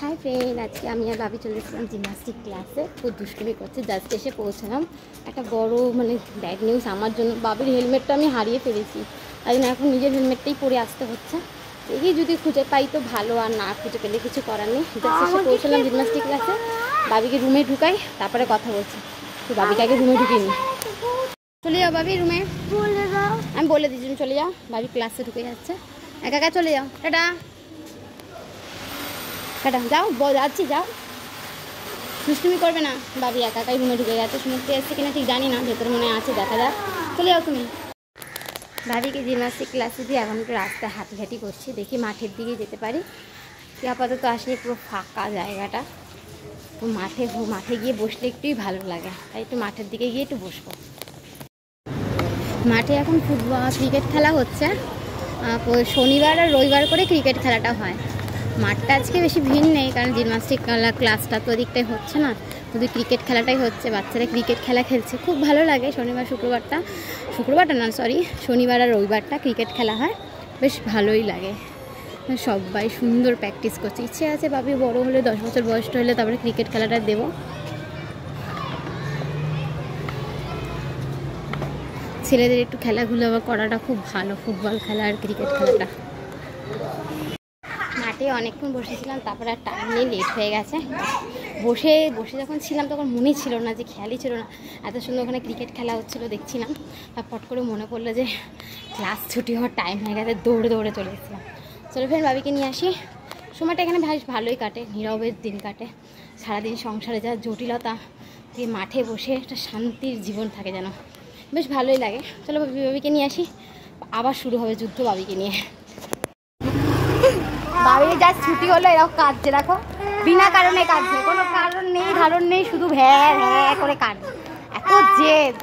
Hi friend, আজকে আমি আর ভাবি চলে এসেছিলাম জিমনাস্টিক ক্লাসে। খুব দুষ্টুমি করছে। জাস্ট এসে পৌঁছালাম। একটা বড় ব্যাড নিউজ আমার জন্য। বাবির হেলমেটটা আমি হারিয়ে ফেলেছি, তাই জন্য এখন নিজের হেলমেটটাই পরে আসতে হচ্ছে। দেখি যদি খুঁজে পাই তো ভালো, আর না খুঁজে পেলে কিছু করার নেই। জাস্ট এসে পৌঁছালাম জিমনাস্টিক ক্লাসে। বাবিকে রুমে ঢুকাই, তারপরে কথা বলছি। তো বাবিকে আগে রুমে ঢুকিয়ে নি। চলে যাও বাবি রুমে, আমি বলে দিচ্ছি তুমি চলে যাও। বাবি ক্লাসে ঢুকে যাচ্ছে, একা একা চলে যাও। টাটা টাটা, যাও যাচ্ছি, যাও, দুষ্টুমি করবে না। বাবি একা একাই রুমে ঢুকে গেছে। শুনতে এসছে কিনা ঠিক জানি না, ভেতরে মনে আছে, দেখা যাক। চলে যাও তুমি। ভাবিকে জিমনাস্টিক ক্লাসে দিয়ে এখন একটু রাস্তায় হাঁটি করছি, দেখি মাঠের দিকে যেতে পারি কি। আপাতত আসলে পুরো ফাঁকা জায়গাটা, তো মাঠে গিয়ে বসলে একটুই ভালো লাগে, তাই একটু মাঠের দিকে গিয়ে একটু বসবো। মাঠে এখন ক্রিকেট খেলা হচ্ছে। শনিবার আর রবিবার করে ক্রিকেট খেলাটা হয়। মাঠটা আজকে বেশি ভিড় নেই, কারণ জিমনাস্টিক ক্লাসটা তো ওদিকটাই হচ্ছে না, শুধু ক্রিকেট খেলাটাই হচ্ছে। বাচ্চারা ক্রিকেট খেলা খেলছে, খুব ভালো লাগে। শুক্রবারটা না, শনিবার আর রবিবারটা ক্রিকেট খেলা হয়, বেশ ভালোই লাগে। সবাই সুন্দর প্র্যাকটিস করছে। ইচ্ছে আছে বাবি বড় হলে, 10 বছর বয়সটা হলে তারপরে ক্রিকেট খেলাটা দেবো। ছেলেদের একটু খেলাধুলা করাটা খুব ভালো, ফুটবল খেলা আর ক্রিকেট খেলাটা। মাঠে অনেকক্ষণ বসেছিলাম, তারপরে আর টাইম নেই, লেট হয়ে গেছে। বসে যখন ছিলাম তখন মনে ছিল না, যে খেয়ালই ছিল না এত সুন্দর ওখানে ক্রিকেট খেলা হচ্ছিলো, দেখছিলাম। আর পট করে মনে পড়লো যে ক্লাস ছুটি হওয়ার টাইম হয়ে গেছে, দৌড়ে চলে এসেছিলাম। চলো ফ্রেন্ড, বাবিকে নিয়ে আসি। সময়টা এখানে বেশ ভালোই কাটে, নীরবের দিন কাটে। সারাদিন সংসারে যা জটিলতা, যে মাঠে বসে একটা শান্তির জীবন থাকে যেন, বেশ ভালোই লাগে। চলো বাবিকে নিয়ে আসি, আবার শুরু হবে যুদ্ধ বাবিকে নিয়ে। বাবি যা ছুটি হলো এরকম কাঁদছে, দেখো, বিনা কারণে কাঁদছে, কোনো কারণ নেই, শুধু ভ্যা করে কাঁদছে। এত জেদ,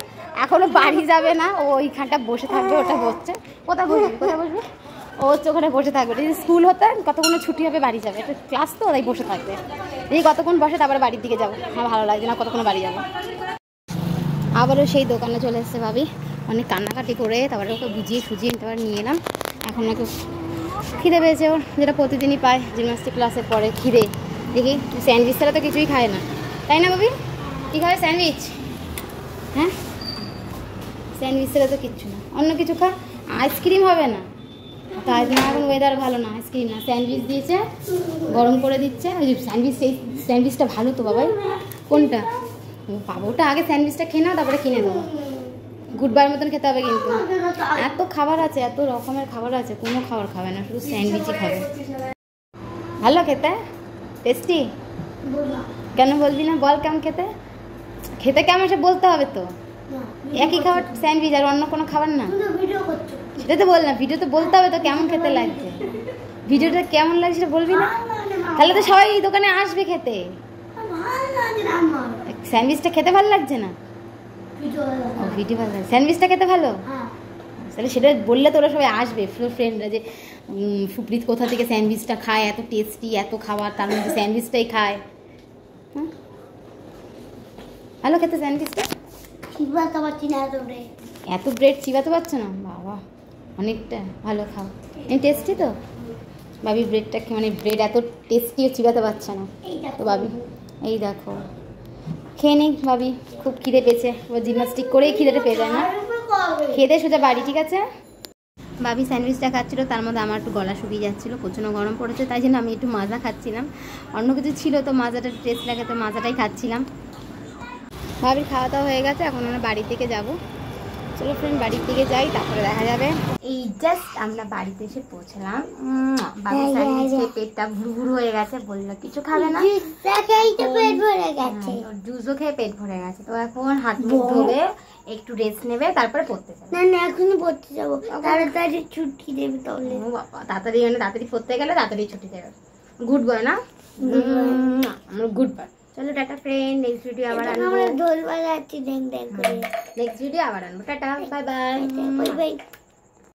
এখনো বাড়ি যাবে না, ও ওইখানটা বসে থাকবে। ওটা বসছে, কোথায় বসবে ও হচ্ছে ওখানে বসে থাকবে। যদি স্কুল হতে কতক্ষণ ছুটি হবে বাড়ি যাবে, এটা ক্লাস তো তাই বসে থাকবে। এই কতক্ষণ বসে তারপরে বাড়ির দিকে যাবো। আমার ভালো লাগছে না, কতক্ষণ বাড়ি যাবো। আবারও সেই দোকানে চলে এসছে ভাবি, অনেক কান্নাকাটি করে তারপরে ওকে সুজিয়ে তারপরে নিয়ে এলাম। এখন নাকি খিদে পেয়েছে ওর, যেটা প্রতিদিনই পায় জিমনাস্টিক ক্লাসের পরে, খিদে। দেখি স্যান্ডউইচ ছাড়া তো কিছুই খায় না, তাই না ভাবি? কী খাবে? স্যান্ডউইচ। হ্যাঁ, স্যান্ডউইচ ছাড়া তো কিচ্ছু না, অন্য কিছু খা। আইসক্রিম হবে না, তাই না, এখন ওয়েদার ভালো না, আইসক্রিম না, স্যান্ডউইচ দিয়েছে, গরম করে দিচ্ছে। স্যান্ডউইচটা ভালো তো বাবাই। কোনটা পাবো? ওটা আগে স্যান্ডউইচটা খেয়ে নাও, তারপরে কিনে দেবো। গুডবার মতন খেতে হবে, কিন্তু এত খাবার আছে, এত রকমের খাবার আছে, কোনো খাবার খাবে না, শুধু স্যান্ডউইচই খাবে। ভালো খেতে, টেস্টি। কেন বলবি না? বল কেমন খেতে কেমন সে বলতে হবে তো। একই খাবার স্যান্ডউইচ, আর অন্য কোনো খাবার না। সেটা তো বললাম, ভিডিওতে বলতে হবে তো কেমন খেতে লাগছে। ভিডিওটা কেমন লাগছে সেটা বলবি না, তাহলে তো সবাই এই দোকানে আসবে খেতে। স্যান্ডউইচটা খেতে ভালো লাগছে না? ভিডিও ভালো লাগে, স্যান্ডউইচটা খেতে ভালো, তাহলে সেটা বললে তো ওরা সবাই আসবে, ফ্রেন্ডরা, যে সুপ্রীত কোথা থেকে স্যান্ডউইচটা খায়, এত টেস্টি, এত খাবার, তার মধ্যে স্যান্ডউইচটাই খায়। হ্যাঁ, ভালো খেতে স্যান্ডউইচটা। এত ব্রেড চিবাতে পারছো না বাবা, অনেকটা ভালো খাও। টেস্টি তো বাবি, ব্রেডটা মানে ব্রেড এত টেস্টিও চিবাতে পারছে না তো বাবি। এই দেখো, খেয়ে নিই ভাবি, খুব খিদে পেয়েছে। জিমনাস্টিক করেই খিদেটা পেয়ে যায় না, খেতে সোজা বাড়ি। ঠিক আছে, ভাবি স্যান্ডউইচটা খাচ্ছিল, তার মধ্যে আমার একটু গলা শুকিয়ে যাচ্ছিলো, প্রচণ্ড গরম পড়েছে, তাই জন্য আমি একটু মাজা খাচ্ছিলাম। অন্য কিছু ছিল তো মাজাটা টেস্ট লাগে, তো মাজাটাই খাচ্ছিলাম। ভাবির খাওয়া দাওয়া হয়ে গেছে, এখন আমরা বাড়ির দিকে যাবো। চলো ফ্রেন্ড, বাড়ির দিকে যাই, তারপরে দেখা যাবে। এই জাস্ট আমরা বাড়িতে এসে পৌঁছলাম। বাবি স্যান্ডউইচ খেয়ে পেটটা ভুরু হয়ে গেছে, বললো কিছু খাবে না, জুসও খেয়ে পেট ভরে গেছে। তো এখন হাত মুখ ধুবে, একটু রেস্ট নেবে, তারপরে পড়তে যাবে। না এখনই পড়তে যাবো, তাড়াতাড়ি ছুটি দেবে তাহলে। ও বাবা, তাড়াতাড়ি মানে তাড়াতাড়ি পড়তে গেলে তাড়াতাড়ি ছুটি দেবে। গুড বয় না, আমরা গুড বয়। চলো টাটা ফ্রেন্ড, নেক্সট ভিডিও আবার আনবো। আমরা ঢোল বাজাচ্ছি, দেখ করে। নেক্সট ভিডিও আবার আনবো। Tata, bye bye.